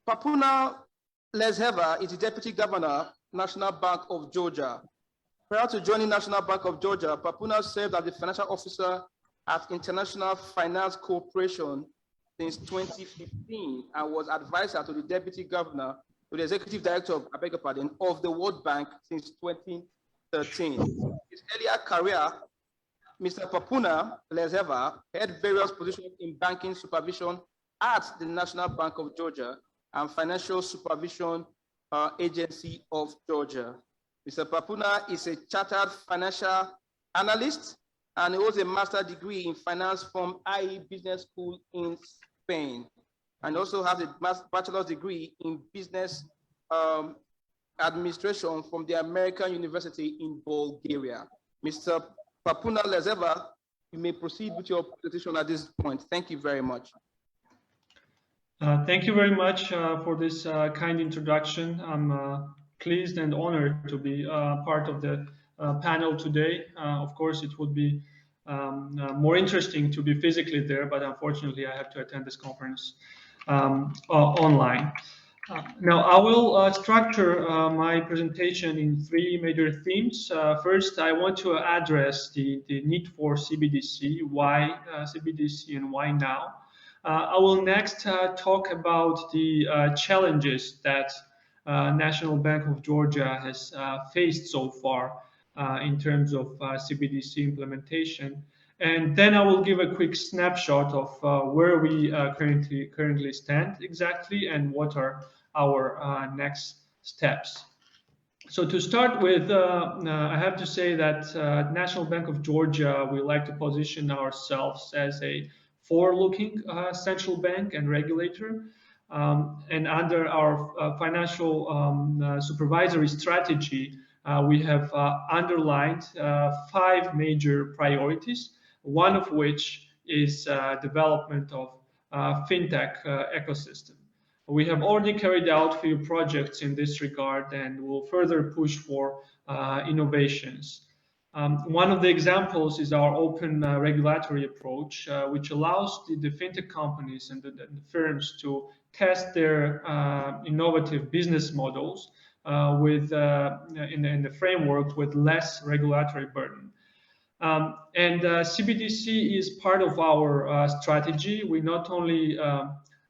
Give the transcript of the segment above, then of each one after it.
Papuna Lesheva is the Deputy Governor, National Bank of Georgia. Prior to joining National Bank of Georgia, Papuna served as the financial officer at International Finance Corporation since 2015 and was advisor to the Deputy Governor, to the Executive Director of, of the World Bank since 2013. His earlier career, Mr. Papuna Lesheva held various positions in banking supervision at the National Bank of Georgia and Financial Supervision Agency of Georgia. Mr. Papuna is a chartered financial analyst and he holds a master's degree in finance from IE Business School in Spain, and also has a bachelor's degree in business administration from the American University in Bulgaria. Mr. Papuna Lesheva, you may proceed with your presentation at this point. Thank you very much. Thank you very much for this kind introduction. I'm pleased and honored to be part of the panel today. Of course, it would be more interesting to be physically there, but unfortunately, I have to attend this conference online. Now, I will structure my presentation in three major themes. First, I want to address the need for CBDC, why CBDC and why now. I will next talk about the challenges that National Bank of Georgia has faced so far in terms of CBDC implementation. And then I will give a quick snapshot of where we currently stand exactly and what are our next steps. So to start with, I have to say that National Bank of Georgia, we like to position ourselves as a forward-looking central bank and regulator. And under our financial supervisory strategy, we have underlined 5 major priorities, one of which is development of fintech ecosystem. We have already carried out a few projects in this regard and will further push for innovations. One of the examples is our open regulatory approach, which allows the fintech companies and the firms to test their innovative business models in the framework with less regulatory burden. And CBDC is part of our strategy. We not only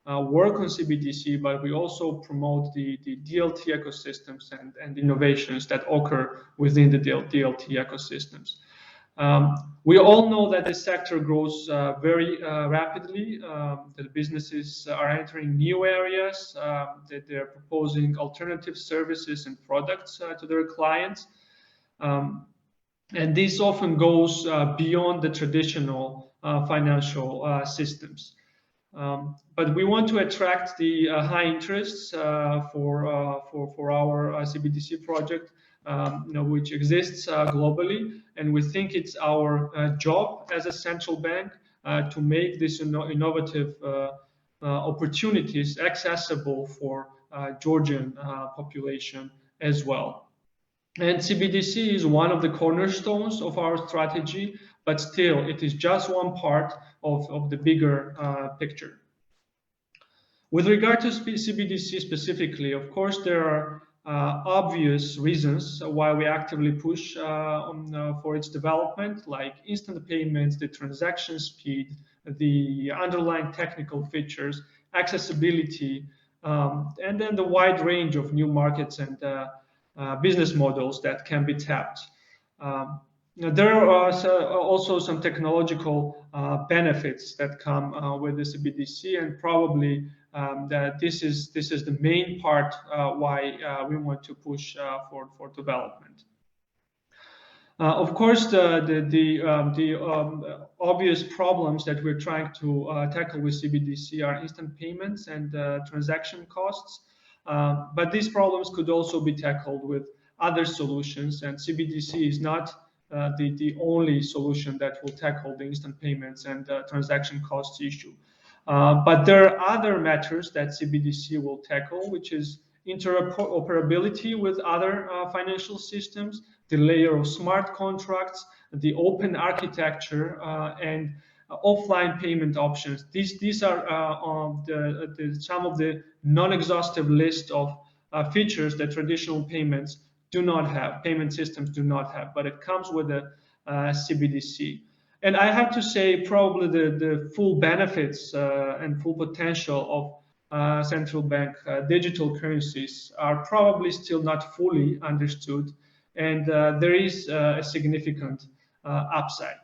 work on CBDC, but we also promote the DLT ecosystems and innovations that occur within the DLT ecosystems. We all know that the sector grows very rapidly, that businesses are entering new areas, that they're proposing alternative services and products to their clients. And this often goes beyond the traditional financial systems. But we want to attract the high interests for our CBDC project, which exists globally, and we think it's our job as a central bank to make these innovative opportunities accessible for Georgian population as well. And CBDC is one of the cornerstones of our strategy, but still it is just one part of the bigger picture. With regard to CBDC specifically, of course, there are obvious reasons why we actively push for its development, like instant payments, the transaction speed, the underlying technical features, accessibility, and then the wide range of new markets and business models that can be tapped. There are also some technological benefits that come with the CBDC, and probably that this is the main part why we want to push for development. Of course, the obvious problems that we're trying to tackle with CBDC are instant payments and transaction costs. But these problems could also be tackled with other solutions, and CBDC is not the only solution that will tackle the instant payments and transaction costs issue. But there are other matters that CBDC will tackle, which is interoperability with other financial systems, the layer of smart contracts, the open architecture, and offline payment options. These are some of the non-exhaustive list of features that traditional payments do not have, payment systems do not have, but it comes with a CBDC. And I have to say, probably the full benefits and full potential of central bank digital currencies are probably still not fully understood, and there is a significant upside.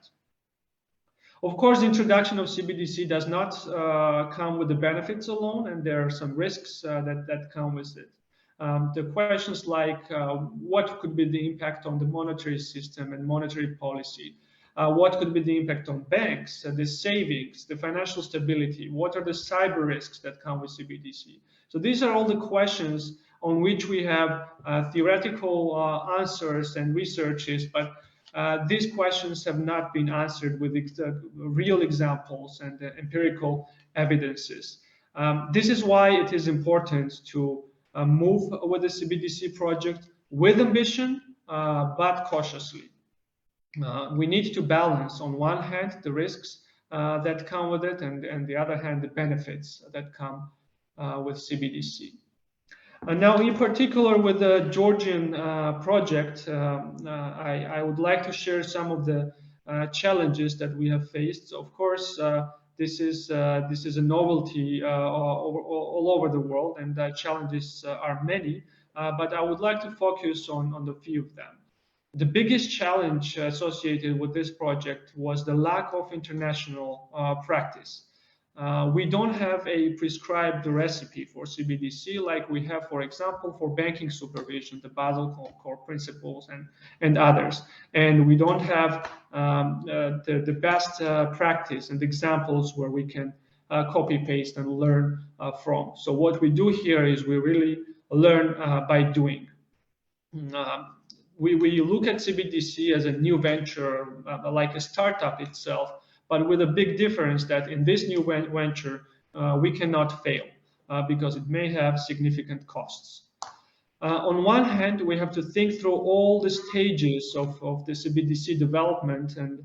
Of course, the introduction of CBDC does not come with the benefits alone, and there are some risks that come with it. The questions like what could be the impact on the monetary system and monetary policy? What could be the impact on banks, the savings, the financial stability? What are the cyber risks that come with CBDC? So these are all the questions on which we have theoretical answers and researches, but these questions have not been answered with real examples and empirical evidences. This is why it is important to move with the CBDC project with ambition, but cautiously. We need to balance, on one hand, the risks that come with it, and the other hand, the benefits that come with CBDC. And now, in particular, with the Georgian project, I would like to share some of the challenges that we have faced. Of course, this is a novelty all over the world, and the challenges are many. But I would like to focus on the few of them. The biggest challenge associated with this project was the lack of international practice. We don't have a prescribed recipe for CBDC like we have, for example, for banking supervision, the Basel core principles and others. And we don't have the best practice and examples where we can copy paste and learn from. So what we do here is we really learn by doing. We look at CBDC as a new venture, like a startup itself, but with a big difference that in this new venture, we cannot fail because it may have significant costs. On one hand, we have to think through all the stages of the CBDC development and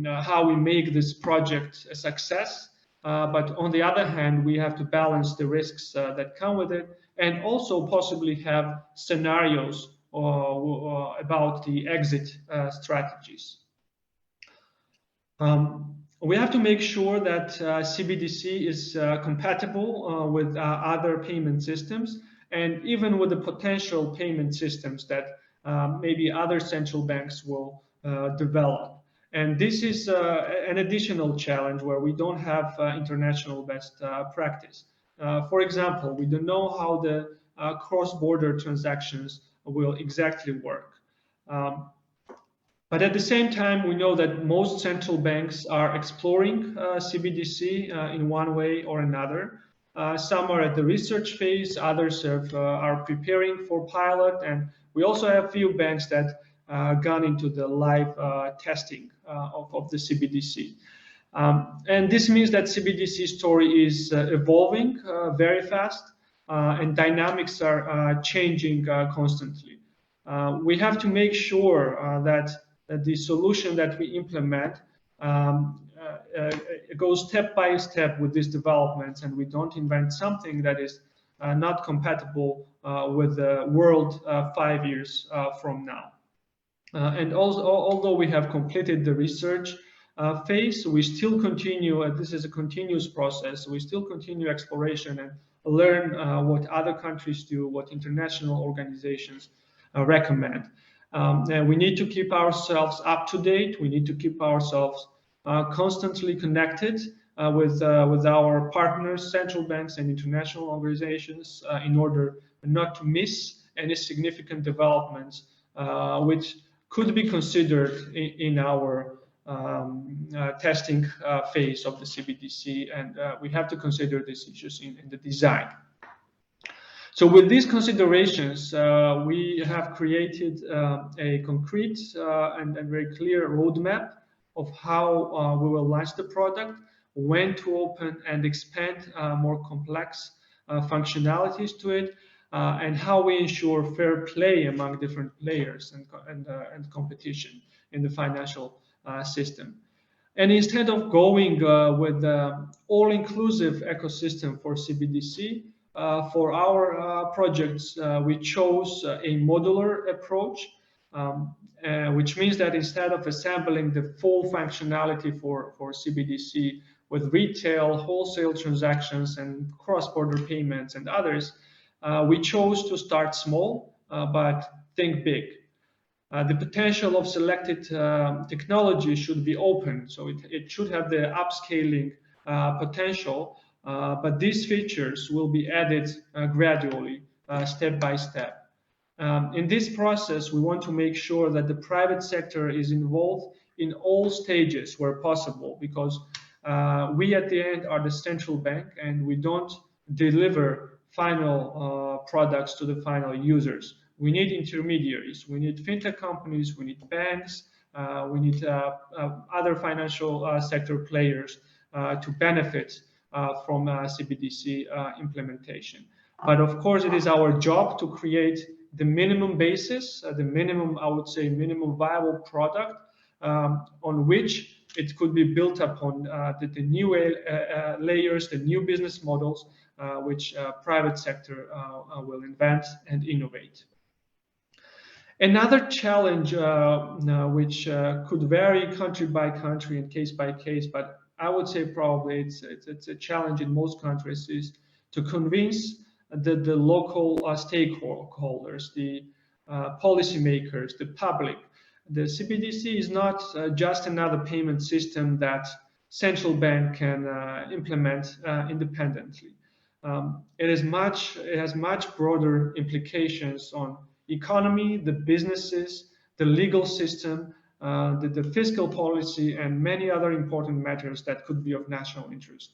how we make this project a success. But on the other hand, we have to balance the risks that come with it, and also possibly have scenarios about the exit strategies. We have to make sure that CBDC is compatible with other payment systems, and even with the potential payment systems that maybe other central banks will develop. And this is an additional challenge where we don't have international best practice. For example, we don't know how the cross-border transactions will exactly work. But at the same time, we know that most central banks are exploring CBDC in one way or another. Some are at the research phase, others are preparing for pilot, and we also have a few banks that gone into the live testing of the CBDC. And this means that CBDC story is evolving very fast, and dynamics are changing constantly. We have to make sure that the solution that we implement goes step by step with these developments, and we don't invent something that is not compatible with the world 5 years from now. And also, although we have completed the research phase, we still continue, this is a continuous process, we still continue exploration and learn what other countries do, what international organizations recommend. And we need to keep ourselves up to date. We need to keep ourselves constantly connected with our partners, central banks and international organizations in order not to miss any significant developments which could be considered in our testing phase of the CBDC, and we have to consider these issues in the design. So with these considerations, we have created a concrete and very clear roadmap of how we will launch the product, when to open and expand more complex functionalities to it, and how we ensure fair play among different players and competition in the financial system. And instead of going with the all-inclusive ecosystem for CBDC, for our projects, we chose a modular approach, which means that instead of assembling the full functionality for CBDC with retail, wholesale transactions, and cross-border payments and others, we chose to start small, but think big. The potential of selected technology should be open, so it should have the upscaling potential, but these features will be added gradually, step by step. In this process, we want to make sure that the private sector is involved in all stages where possible, because we at the end are the central bank and we don't deliver final products to the final users. We need intermediaries, we need fintech companies, we need banks, we need other financial sector players to benefit from CBDC implementation. But of course, it is our job to create the minimum basis, the minimum, I would say, minimum viable product on which it could be built upon the new layers, the new business models, which private sector will invent and innovate. Another challenge which could vary country by country and case by case, but I would say probably it's a challenge in most countries, is to convince the local stakeholders, the policymakers, the public. The CBDC is not just another payment system that central bank can implement independently. It has much broader implications on economy, the businesses, the legal system, the fiscal policy, and many other important matters that could be of national interest.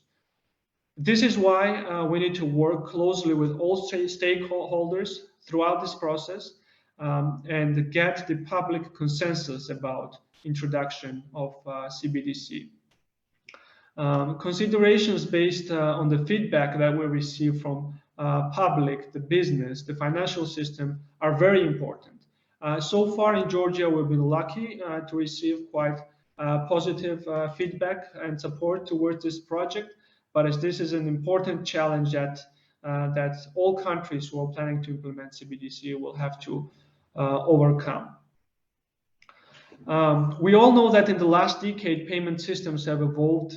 This is why we need to work closely with all stakeholders throughout this process and get the public consensus about introduction of CBDC. Considerations based on the feedback that we receive from public, the business, the financial system are very important. So far in Georgia, we've been lucky to receive quite positive feedback and support towards this project. But as this is an important challenge that all countries who are planning to implement CBDC will have to overcome. We all know that in the last decade, payment systems have evolved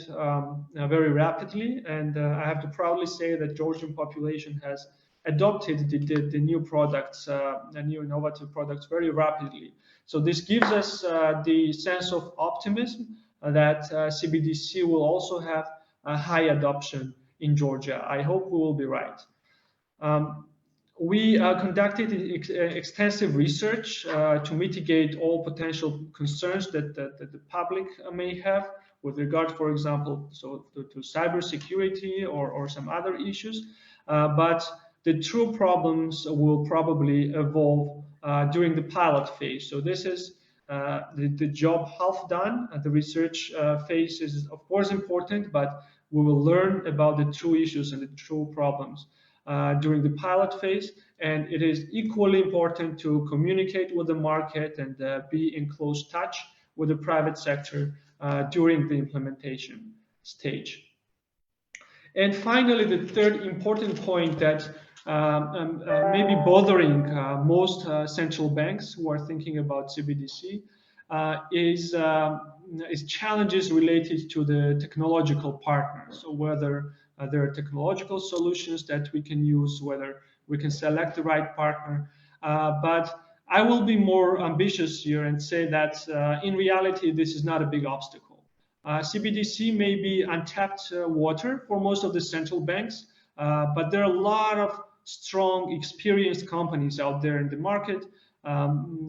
very rapidly, and I have to proudly say that Georgian population has adopted the new products, the new innovative products very rapidly. So this gives us the sense of optimism that CBDC will also have a high adoption in Georgia. I hope we will be right. We conducted extensive research to mitigate all potential concerns that the public may have with regard, for example, to cybersecurity or some other issues. But the true problems will probably evolve during the pilot phase. So this is the job half done. The research phase is, of course, important, but we will learn about the true issues and the true problems during the pilot phase. And it is equally important to communicate with the market and be in close touch with the private sector during the implementation stage. And finally, the third important point that may be bothering most central banks who are thinking about CBDC is challenges related to the technological partners. So whether there are technological solutions that we can use, whether we can select the right partner. But I will be more ambitious here and say that in reality, this is not a big obstacle. CBDC may be untapped water for most of the central banks, but there are a lot of strong, experienced companies out there in the market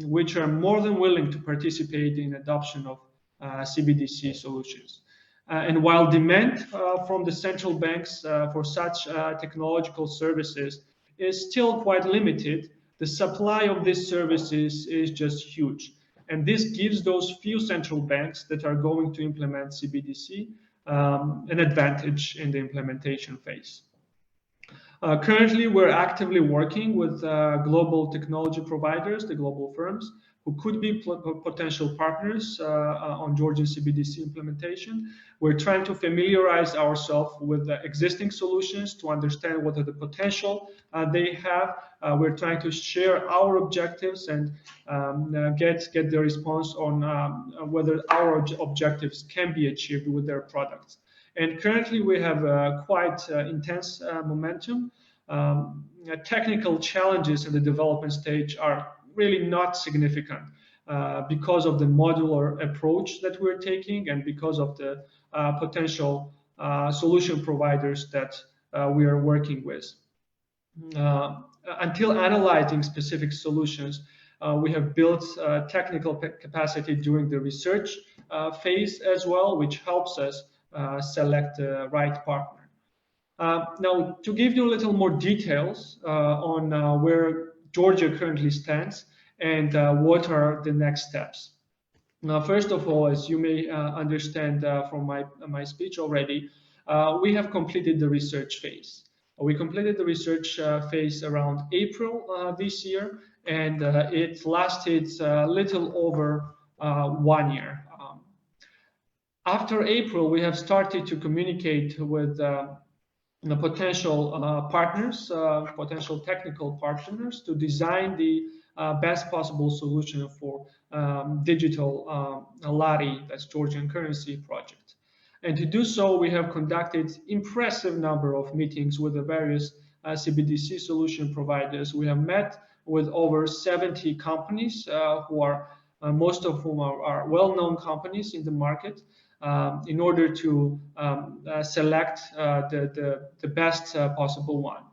which are more than willing to participate in adoption of CBDC solutions. And while demand from the central banks for such technological services is still quite limited, the supply of these services is just huge. And this gives those few central banks that are going to implement CBDC an advantage in the implementation phase. Currently, we're actively working with global technology providers, the global firms, who could be potential partners on Georgian CBDC implementation. We're trying to familiarize ourselves with the existing solutions to understand what are the potential they have. We're trying to share our objectives and get the response on whether our objectives can be achieved with their products. And currently, we have quite intense momentum. Technical challenges in the development stage are really not significant because of the modular approach that we're taking and because of the potential solution providers that we are working with. Until analyzing specific solutions, we have built technical capacity during the research phase as well, which helps us select the right partner. Now, to give you a little more details on where Georgia currently stands and what are the next steps. Now, first of all, as you may understand from my speech already, we have completed the research phase. We completed the research phase around April this year, and it lasted a little over 1 year. After April, we have started to communicate with the potential partners, potential technical partners, to design the best possible solution for digital lari, that's Georgian currency project. And to do so, we have conducted impressive number of meetings with the various CBDC solution providers. We have met with over 70 companies who are most of whom are well-known companies in the market, in order to select the best possible one.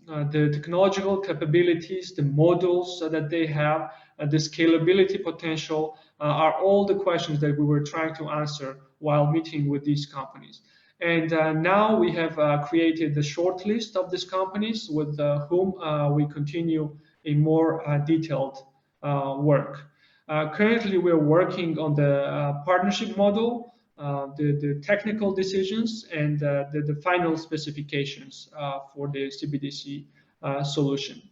The technological capabilities, the models that they have, the scalability potential are all the questions that we were trying to answer while meeting with these companies. And now we have created the short list of these companies with whom we continue a more detailed work. Currently, we're working on the partnership model, the technical decisions, and the final specifications for the CBDC solution.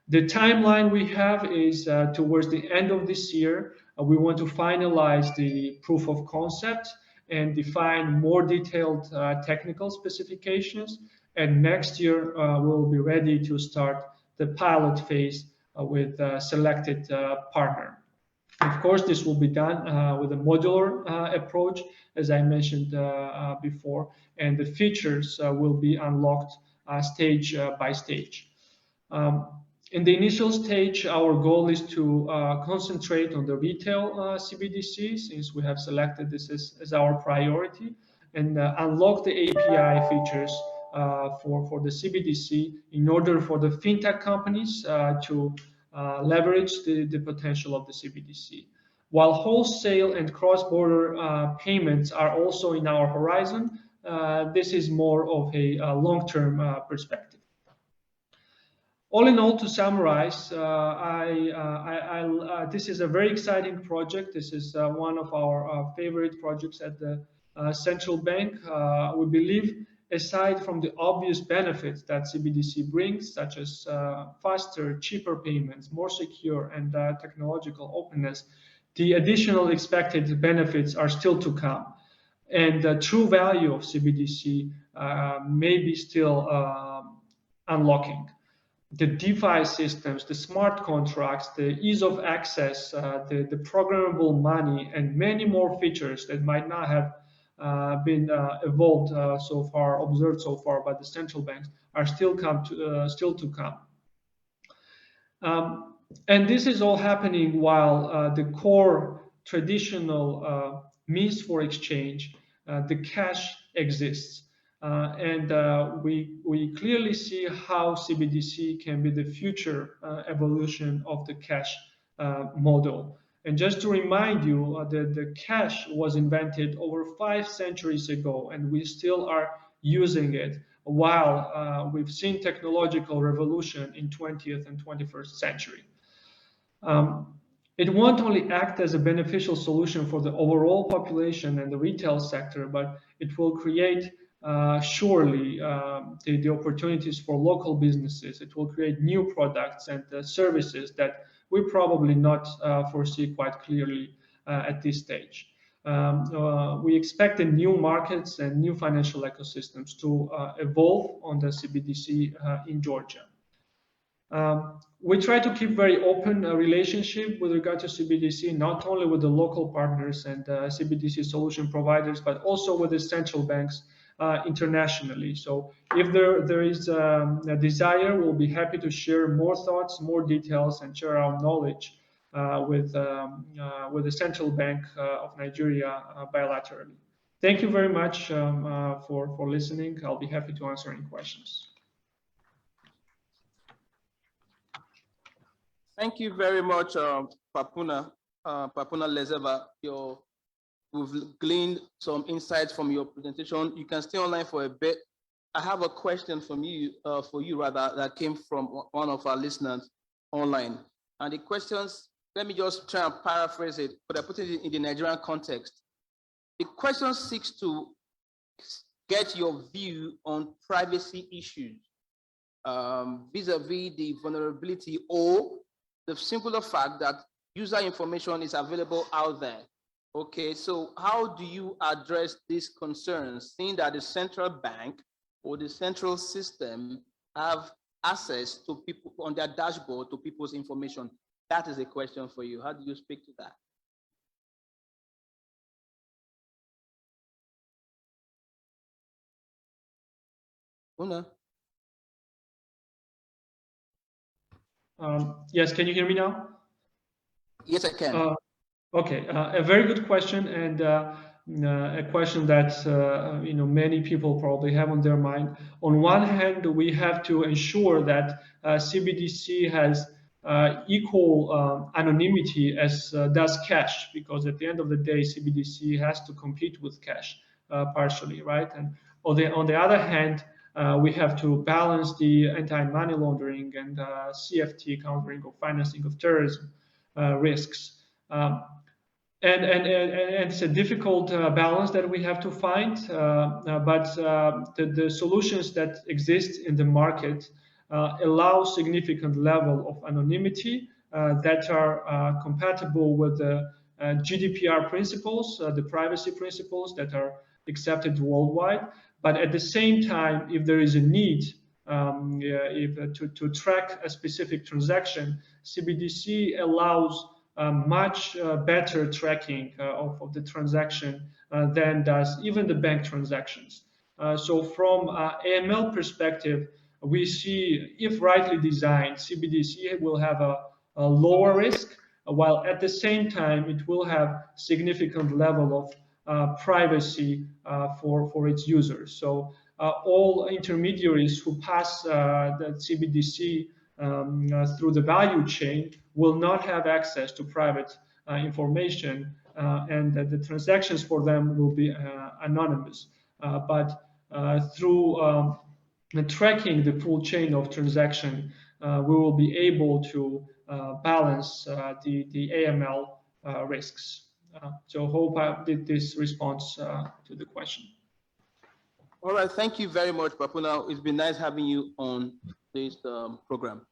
The timeline we have is towards the end of this year. We want to finalize the proof of concept and define more detailed technical specifications. And next year, we'll be ready to start the pilot phase with a selected partner. Of course, this will be done with a modular approach, as I mentioned before, and the features will be unlocked stage by stage. In the initial stage, our goal is to concentrate on the retail CBDC, since we have selected this as our priority, and unlock the API features for the CBDC in order for the fintech companies to leverage the potential of the CBDC. While wholesale and cross-border payments are also in our horizon, this is more of a long-term perspective. All in all, to summarize, this is a very exciting project. This is one of our favorite projects at the central bank. We believe, aside from the obvious benefits that CBDC brings, such as faster, cheaper payments, more secure, and technological openness, the additional expected benefits are still to come. And the true value of CBDC may be still unlocking. The DeFi systems, the smart contracts, the ease of access, the programmable money, and many more features that might not have been evolved so far, observed so far by the central banks, are still to come. And this is all happening while the core traditional means for exchange, the cash, exists. And we clearly see how CBDC can be the future evolution of the cash model. And just to remind you, the cash was invented over 5 centuries ago, and we still are using it, while we've seen technological revolution in 20th and 21st century. It won't only act as a beneficial solution for the overall population and the retail sector, but it will create surely the opportunities for local businesses. It will create new products and services that we probably not foresee quite clearly at this stage. We expect the new markets and new financial ecosystems to evolve on the CBDC in Georgia. We try to keep very open relationship with regard to CBDC, not only with the local partners and CBDC solution providers, but also with the central banks internationally. So if there is a desire, we'll be happy to share more thoughts, more details, and share our knowledge with the Central Bank of Nigeria bilaterally. Thank you very much for listening. I'll be happy to answer any questions. Thank you very much, Papuna Lezeva. We've gleaned some insights from your presentation. You can stay online for a bit. I have a question from you, that came from one of our listeners online. And the questions, let me just try and paraphrase it, but I put it in the Nigerian context. The question seeks to get your view on privacy issues vis-a-vis the vulnerability or the simpler fact that user information is available out there. Okay, so how do you address these concerns, seeing that the central bank or the central system have access to people on their dashboard to people's information? That is a question for you. How do you speak to that? Una? Yes, can you hear me now? Yes, I can. Okay, a very good question, and a question that many people probably have on their mind. On one hand, we have to ensure that CBDC has equal anonymity as does cash, because at the end of the day, CBDC has to compete with cash partially, right? And on the other hand, we have to balance the anti-money laundering and CFT, countering of financing of terrorism risks. And it's a difficult balance that we have to find, but the solutions that exist in the market allow significant level of anonymity that are compatible with the GDPR principles, the privacy principles that are accepted worldwide. But at the same time, if there is a need to track a specific transaction, CBDC allows much better tracking of the transaction than does even the bank transactions. So from AML perspective, we see, if rightly designed, CBDC will have a lower risk, while at the same time it will have significant level of privacy for its users. So all intermediaries who pass the CBDC through the value chain will not have access to private information, and the transactions for them will be anonymous. But through tracking the full chain of transaction, we will be able to balance the AML risks. So hope I did this response to the question. All right, thank you very much, Papuna. It's been nice having you on this program.